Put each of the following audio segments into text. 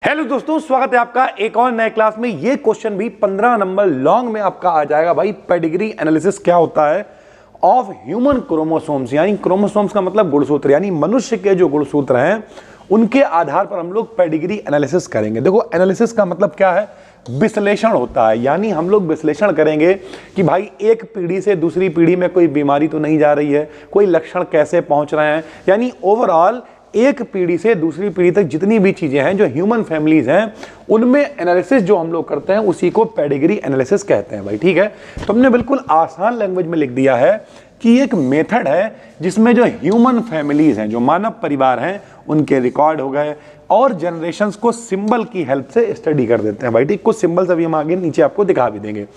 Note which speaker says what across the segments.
Speaker 1: Hello दोस्तों, स्वागत है आपका एक और नए क्लास में। ये क्वेश्चन भी 15 नंबर लॉन्ग में आपका आ जाएगा भाई। पेडिग्री एनालिसिस क्या होता है ऑफ ह्यूमन क्रोमोसोम्स, यानी क्रोमोसोम्स का मतलब गुणसूत्र, यानी मनुष्य के जो गुणसूत्र हैं उनके आधार पर हम लोग पेडिग्री एनालिसिस करेंगे। देखो, एनालिसिस का मतलब क्या है? विश्लेषण होता है। यानी हम लोग विश्लेषण करेंगे कि भाई एक पीढ़ी से दूसरी पीढ़ी में कोई बीमारी तो नहीं जा रही है, कोई लक्षण कैसे पहुंच रहे हैं, यानी ओवरऑल एक पीढ़ी से दूसरी पीढ़ी तक जितनी भी चीजें हैं जो ह्यूमन फैमिलीज हैं उनमें एनालिसिस जो हम लोग करते हैं उसी को पेडिग्री एनालिसिस कहते हैं भाई। ठीक है, तो हमने बिल्कुल आसान लैंग्वेज में लिख दिया है कि एक मेथड है जिसमें जो ह्यूमन फैमिलीज हैं, जो मानव परिवार हैं, उनके रिकॉर्ड हो गए और जनरेशंस को सिंबल की हेल्प से स्टडी कर देते हैं भाई। ठीक, कुछ सिंबल्स अभी हम आगे नीचे आपको दिखा भी देंगे।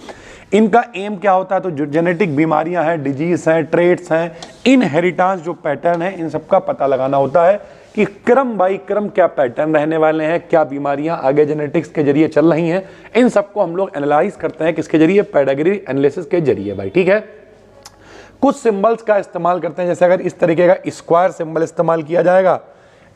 Speaker 1: इनका एम क्या होता है? तो जो जेनेटिक बीमारियां हैं, डिजीज हैं, ट्रेट्स हैं, इनहेरिटेंस जो पैटर्न है, इन सबका पता लगाना होता है कि क्रम बाई क्रम क्या पैटर्न रहने वाले हैं, क्या बीमारियां आगे जेनेटिक्स के जरिए चल रही हैं। इन सबको हम लोग एनालाइज करते हैं किसके जरिए? पेडिग्री एनालिसिस के जरिए भाई। ठीक है, कुछ सिंबल्स का इस्तेमाल करते हैं, जैसे अगर इस तरीके का स्क्वायर सिंबल इस्तेमाल किया जाएगा,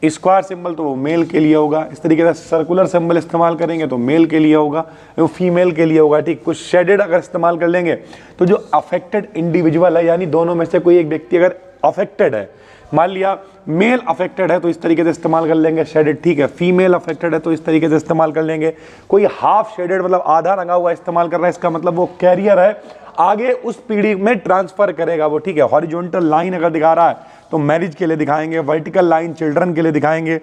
Speaker 1: स्क्वायर सिंबल तो वो मेल के लिए होगा। इस तरीके से सर्कुलर सिंबल इस्तेमाल करेंगे तो मेल के लिए होगा, वो फीमेल के लिए होगा। ठीक, कुछ शेडेड अगर इस्तेमाल कर लेंगे तो जो अफेक्टेड इंडिविजुअल है, यानी दोनों में से कोई एक व्यक्ति अगर अफेक्टेड है, मान लिया मेल अफेक्टेड है तो इस तरीके से इस्तेमाल कर लेंगे शेडेड। ठीक है, फीमेल अफेक्टेड है तो इस तरीके से इस्तेमाल कर लेंगे। कोई हाफ शेडेड मतलब आधा रंगा हुआ इस्तेमाल कर रहा है, इसका मतलब वो कैरियर है, आगे उस पीढ़ी में ट्रांसफर करेगा वो। ठीक है, हॉरिजॉन्टल लाइन अगर दिखा रहा है तो मैरिज के लिए दिखाएंगे, वर्टिकल लाइन चिल्ड्रन के लिए दिखाएंगे।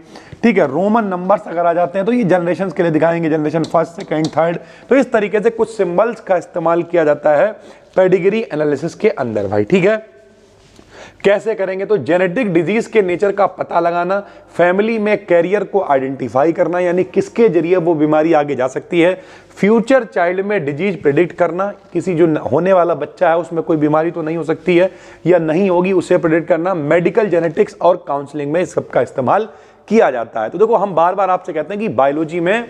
Speaker 1: ठीक है, रोमन नंबर्स अगर आ जाते हैं तो ये जनरेशन के लिए दिखाएंगे, जनरेशन फर्स्ट, सेकंड, थर्ड। तो इस तरीके से कुछ सिंबल्स का इस्तेमाल किया जाता है पेडिग्री एनालिसिस के अंदर भाई। ठीक है, कैसे करेंगे? तो जेनेटिक डिजीज के नेचर का पता लगाना, फैमिली में कैरियर को आइडेंटिफाई करना, यानी किसके जरिए वो बीमारी आगे जा सकती है, फ्यूचर चाइल्ड में डिजीज प्रेडिक्ट करना, किसी जो होने वाला बच्चा है उसमें कोई बीमारी तो नहीं हो सकती है या नहीं होगी, उसे प्रेडिक्ट करना। मेडिकल जेनेटिक्स और काउंसलिंग में इस सब का इस्तेमाल किया जाता है। तो देखो, हम बार बार आपसे कहते हैं कि बायोलॉजी में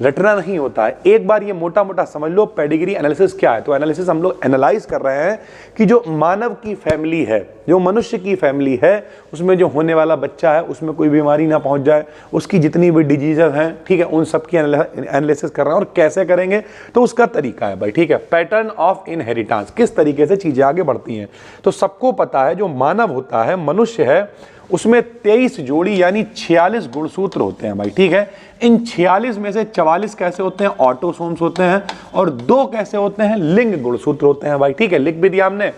Speaker 1: रटना नहीं होता है, एक बार ये मोटा मोटा समझ लो पेडिग्री एनालिसिस क्या है। तो एनालिसिस हम लोग एनालाइज कर रहे हैं कि जो मानव की फैमिली है, जो मनुष्य की फैमिली है, उसमें जो होने वाला बच्चा है उसमें कोई बीमारी ना पहुंच जाए, उसकी जितनी भी डिजीजेस हैं, ठीक है, उन सब की एनालिसिस कर रहे हैं। और कैसे करेंगे? तो उसका तरीका है भाई। ठीक है, पैटर्न ऑफ इनहेरिटेंस, किस तरीके से चीजें आगे बढ़ती हैं। तो सबको पता है जो मानव होता है, मनुष्य है, उसमें 23 जोड़ी यानी 46 गुणसूत्र होते हैं भाई। ठीक है, इन 46 में से 44 कैसे होते हैं? ऑटोसोम्स होते हैं, और 2 कैसे होते हैं? लिंग गुणसूत्र होते हैं भाई। ठीक है, लिख भी दिया हमने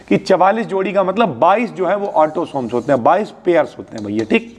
Speaker 1: कि 44 जोड़ी का मतलब 22 जो है वो ऑटोसोम्स होते हैं, 22 पेयर्स होते हैं भैया। ठीक,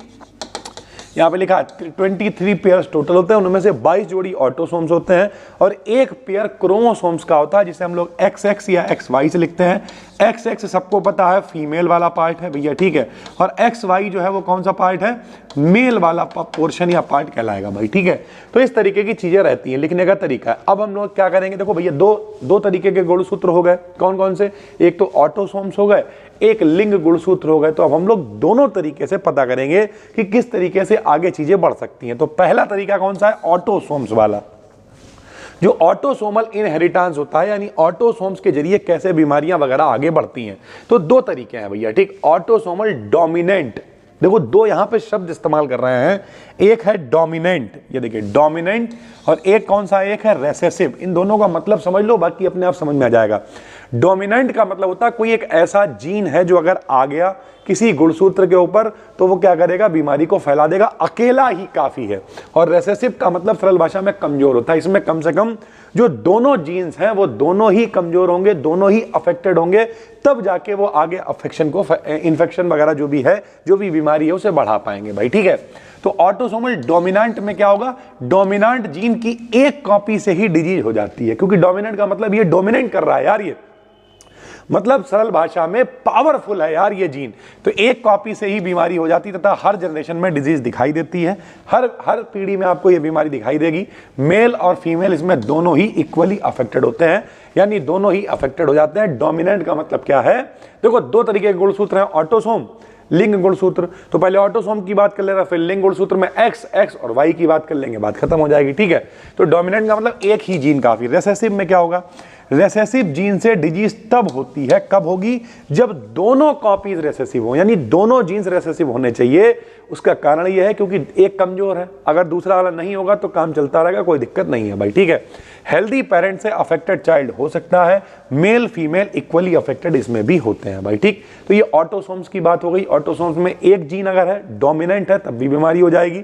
Speaker 1: यहाँ पे लिखा 23 पेयर्स टोटल होते हैं, उनमें से 22 जोड़ी ऑटोसोम्स होते हैं और एक पेयर क्रोमोसोम्स का होता है, जिसे हम लोग XX या XY से लिखते हैं। XX सबको पता है फीमेल वाला पार्ट है भैया। ठीक है, और XY जो है वो कौन सा पार्ट है? मेल वाला पोर्शन या पार्ट कहलाएगा भाई। ठीक है, तो इस तरीके की चीजें रहती हैं, लिखने का तरीका है। अब हम लोग क्या करेंगे? देखो भैया, दो तरीके के गुणसूत्र हो गए, कौन कौन से? एक तो ऑटोसोम्स हो गए, एक लिंग गुणसूत्र हो गए। तो अब हम लोग दोनों तरीके से पता करेंगे कि किस तरीके से आगे चीजें बढ़ सकती हैं। तो पहला तरीका कौन सा है? ऑटोसोम्स वाला। जो ऑटोसोमल इनहेरिटेंस होता है, यानी ऑटोसोम्स के जरिए कैसे बीमारियां वगैरह आगे बढ़ती हैं। तो 2 तरीके हैं भैया। ठीक, ऑटोसोमल डोमिनेंट, देखो 2 यहां पे शब्द इस्तेमाल कर रहे हैं, एक है डोमिनेंट, ये देखिए डोमिनेंट, और एक कौन सा? एक है रेसेसिव। इन दोनों का मतलब समझ लो, बाकी अपने आप समझ में आ जाएगा। डोमिनेंट का मतलब होता है कोई एक ऐसा जीन है जो अगर आ गया किसी गुणसूत्र के ऊपर तो वो क्या करेगा? बीमारी को फैला देगा, अकेला ही काफी है। और रेसेसिव का मतलब सरल भाषा में कमजोर होता है, इसमें कम से कम जो दोनों जीन्स हैं वो दोनों ही कमजोर होंगे, दोनों ही अफेक्टेड होंगे, तब जाके वो आगे अफेक्शन को, इन्फेक्शन वगैरह जो भी है, जो भी बीमारी है उसे बढ़ा पाएंगे भाई। ठीक है, तो ऑटोसोमल डोमिनेंट में क्या होगा? डोमिनेंट जीन की एक कॉपी से ही डिजीज हो जाती है, क्योंकि डोमिनेंट का मतलब ये डोमिनेट कर रहा है यार, ये मतलब सरल भाषा में पावरफुल है यार ये जीन। तो एक कॉपी से ही बीमारी हो जाती है तथा हर जनरेशन में डिजीज दिखाई देती है, हर पीढ़ी में आपको ये बीमारी दिखाई देगी। मेल और फीमेल इसमें दोनों ही इक्वली अफेक्टेड होते हैं, यानी दोनों ही अफेक्टेड हो जाते हैं। डोमिनेंट का मतलब क्या है? देखो 2 तरीके के गुणसूत्र हैं, ऑटोसोम, लिंग गुणसूत्र। तो पहले ऑटोसोम की बात कर ले रहा, फिर लिंग गुणसूत्र में X और Y की बात कर लेंगे, बात खत्म हो जाएगी। ठीक है, तो डोमिनेंट का मतलब एक ही जीन काफी। रेसेसिव में क्या होगा? रेसेसिव जीन से डिजीज तब होती है, कब होगी, जब दोनों कॉपीज रेसेसिव हो, यानी दोनों जीन्स रेसेसिव होने चाहिए। उसका कारण यह है क्योंकि एक कमजोर है, अगर दूसरा वाला नहीं होगा तो काम चलता रहेगा, कोई दिक्कत नहीं है भाई, ठीक है। हेल्दी पेरेंट से अफेक्टेड चाइल्ड हो सकता है, मेल फीमेल इक्वली अफेक्टेड इसमें भी होते हैं भाई, ठीक। तो ये ऑटोसोम्स की बात हो गई। ऑटोसोम्स में एक जीन अगर है डोमिनेंट है तब भी बीमारी हो जाएगी।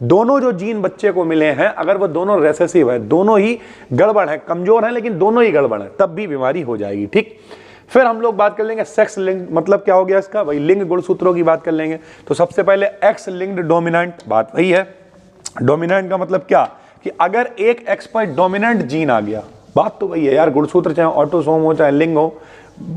Speaker 1: दोनों जो जीन बच्चे को मिले हैं अगर वो दोनों रेसेसिव है, दोनों ही गड़बड़ है, कमजोर है लेकिन दोनों ही गड़बड़ है, तब भी बीमारी हो जाएगी, ठीक। फिर हम लोग बात कर लेंगे सेक्स लिंक, मतलब क्या हो गया इसका भाई, लिंग गुणसूत्रों की बात कर लेंगे। तो सबसे पहले एक्स लिंक्ड डोमिनेंट, बात वही है। डोमिनेंट का मतलब क्या कि अगर एक एक्स पर डोमिनेंट जीन आ गया, बात तो वही है यार, गुणसूत्र चाहे ऑटोसोम हो चाहे लिंग हो,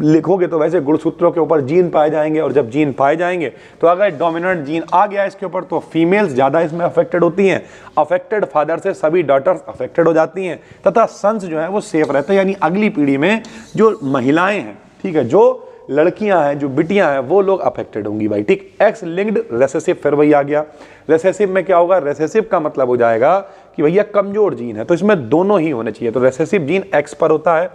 Speaker 1: लिखोगे तो वैसे गुणसूत्रों के ऊपर जीन पाए जाएंगे, और जब जीन पाए जाएंगे तो अगर डोमिनेंट जीन आ गया इसके ऊपर तो फीमेल्स ज्यादा इसमें अफेक्टेड होती हैं। अफेक्टेड फादर से सभी डॉटर्स अफेक्टेड हो जाती हैं, तथा सन्स जो है वो सेफ रहते हैं, यानी अगली पीढ़ी में जो महिलाएं हैं, ठीक है, जो लड़कियां हैं, जो बिटियां हैं, वो लोग अफेक्टेड होंगी भाई, ठीक। एक्स लिंक्ड रेसेसिव, फिर वही आ गया। रेसेसिव में क्या होगा, रेसेसिव का मतलब हो जाएगा कि भैया कमजोर जीन है, तो इसमें दोनों ही होने चाहिए। तो रेसेसिव जीन एक्स पर होता है,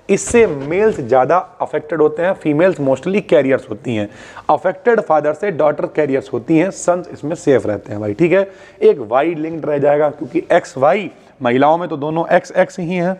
Speaker 1: इससे मेल्स ज्यादा अफेक्टेड होते हैं, फीमेल्स मोस्टली कैरियर्स होती हैं। अफेक्टेड फादर से डॉटर कैरियर्स होती हैं, सन्स इसमें सेफ रहते हैं भाई, ठीक है। एक वाई लिंक्ड रह जाएगा क्योंकि एक्स वाई, महिलाओं में तो दोनों एक्स एक्स ही हैं,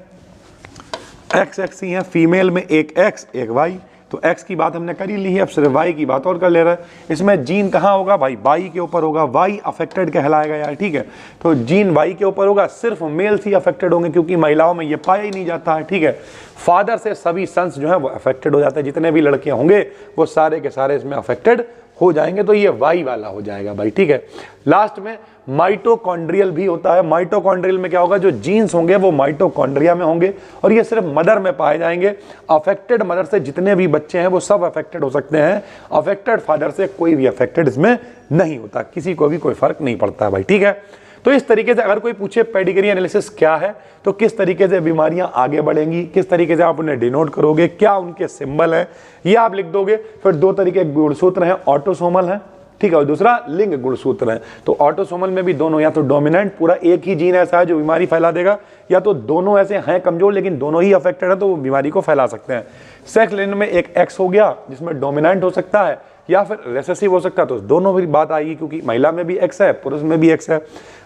Speaker 1: एक्स एक्स ही हैं, फीमेल में एक एक्स एक वाई। तो एक्स की बात हमने कर ही ली है, अब सिर्फ वाई की बात और कर ले रहा है। इसमें जीन कहाँ होगा भाई, वाई के ऊपर होगा, वाई अफेक्टेड कहलाएगा यार, ठीक है। तो जीन वाई के ऊपर होगा, सिर्फ मेल्स ही अफेक्टेड होंगे क्योंकि महिलाओं में ये पाया ही नहीं जाता है, ठीक है। फादर से सभी सन्स जो है वो अफेक्टेड हो जाते हैं, जितने भी लड़कियां होंगे वो सारे के सारे इसमें अफेक्टेड हो जाएंगे, तो ये वाई वाला हो जाएगा भाई, ठीक है। लास्ट में माइटोकॉन्ड्रियल भी होता है। माइटोकॉन्ड्रियल में क्या होगा, जो जीन्स होंगे वो माइटोकॉन्ड्रिया में होंगे और ये सिर्फ मदर में पाए जाएंगे। अफेक्टेड मदर से जितने भी बच्चे हैं वो सब अफेक्टेड हो सकते हैं, अफेक्टेड फादर से कोई भी अफेक्टेड इसमें नहीं होता, किसी को भी कोई फर्क नहीं पड़ता है भाई, ठीक है। तो इस तरीके से अगर कोई पूछे पेडिग्री एनालिसिस क्या है, तो किस तरीके से बीमारियां आगे बढ़ेंगी, किस तरीके से आप उन्हें डिनोट करोगे, क्या उनके सिंबल है, ये आप लिख दोगे। फिर दो तरीके गुणसूत्र हैं, ऑटोसोमल है, ठीक है, और दूसरा लिंग गुणसूत्र है। तो ऑटोसोमल में भी दोनों, या तो डोमिनेंट पूरा एक ही जीन ऐसा है जो बीमारी फैला देगा, या तो दोनों ऐसे हैं कमजोर लेकिन दोनों ही अफेक्टेड है तो वो बीमारी को फैला सकते हैं। सेक्स लिंग में एक एक्स हो गया जिसमें डोमिनेंट हो सकता है या फिर रेसेसिव हो सकता है, तो दोनों भी बात आएगी क्योंकि महिला में भी एक्स है, पुरुष में भी एक्स है।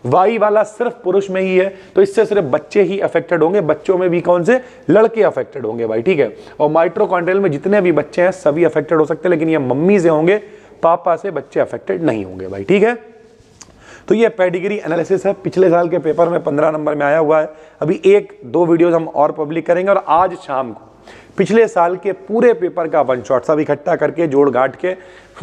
Speaker 1: वाई वाला सिर्फ पुरुष में ही है, तो इससे सिर्फ बच्चे ही अफेक्टेड होंगे, बच्चों में भी कौन से, लड़के अफेक्टेड होंगे भाई, ठीक है। और माइटोकॉन्ड्रियल में जितने भी बच्चे हैं सभी अफेक्टेड हो सकते हैं, लेकिन ये मम्मी से होंगे, पापा से बच्चे अफेक्टेड नहीं होंगे भाई, ठीक है। तो ये पेडिग्री एनालिसिस है, पिछले साल के पेपर में 15 नंबर में आया हुआ है। अभी 1-2 वीडियोस हम और पब्लिक करेंगे और आज शाम को पिछले साल के पूरे पेपर का वन शॉट सब इकट्ठा करके जोड़ घाट के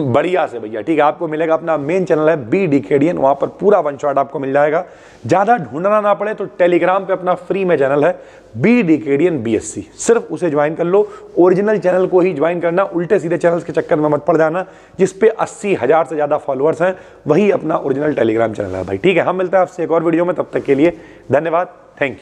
Speaker 1: बढ़िया से भैया, ठीक है, आपको मिलेगा। अपना मेन चैनल है बी डिकेडियन, वहां पर पूरा वन शॉट आपको मिल जाएगा। ज्यादा ढूंढना ना पड़े तो टेलीग्राम पे अपना फ्री में चैनल है बी डिकेडियन BSc, सिर्फ उसे ज्वाइन कर लो। ओरिजिनल चैनल को ही ज्वाइन करना, उल्टे सीधे चैनल्स के चक्कर में मत पड़ जाना जिसपे 80,000 से ज्यादा फॉलोअर्स हैं, वही अपना ओरिजिनल टेलीग्राम चैनल है भाई, ठीक है। हम मिलते हैं आपसे एक और वीडियो में, तब तक के लिए धन्यवाद, थैंक यू।